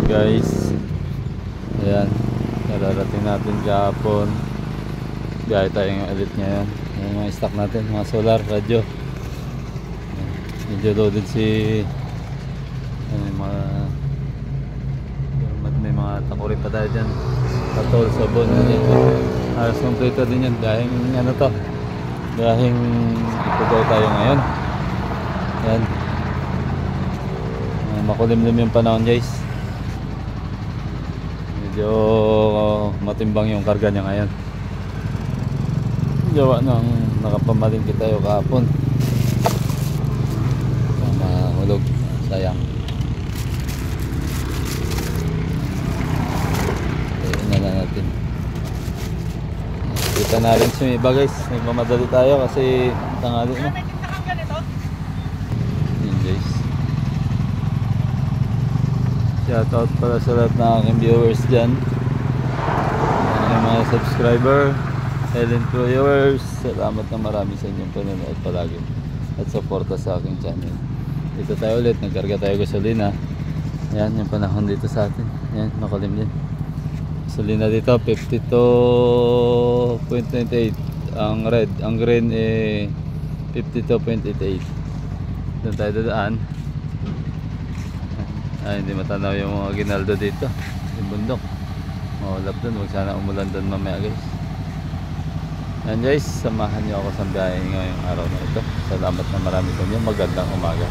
guys, ayan, nararating natin kahapon. Biyahe tayo ng ulit ngayon. Yung mga stock natin, mga solar, radyo. Ayan, medyo loaded si may mga takuri pa tayo dyan, patol, sabon, halos kompleto din yan. Dahil ano to, dahil ipugaw tayo ngayon. Ayan, makulimlim yung panahon guys, medyo matimbang yung karga niya ngayon. Gawa ng nakapamalingki tayo kahapon, mahulog, sayang. Tingnan na natin, kita na rin yung iba guys. Nagmamadali tayo kasi tangali na. Yun guys, shoutout pala sa lahat ng aking viewers dyan, aking mga subscriber, silent viewers. Salamat na marami sa inyong panonood palagi at suporta sa aking channel. Dito tayo ulit, nagkarga tayo gasolina. Ayan yung panahon dito sa atin. Ayan, makulim din. Gasolina dito 52.98 ang red, ang green 52.88. Doon tayo dadaan. Ay, hindi matanaw yung mga ginaldo dito, yung bundok. Maulap dun, huwag sana umulan dun mamaya guys. Ayan guys, samahan nyo ako sa biyahe ngayong araw na ito. Salamat na marami sa inyo, magandang umaga.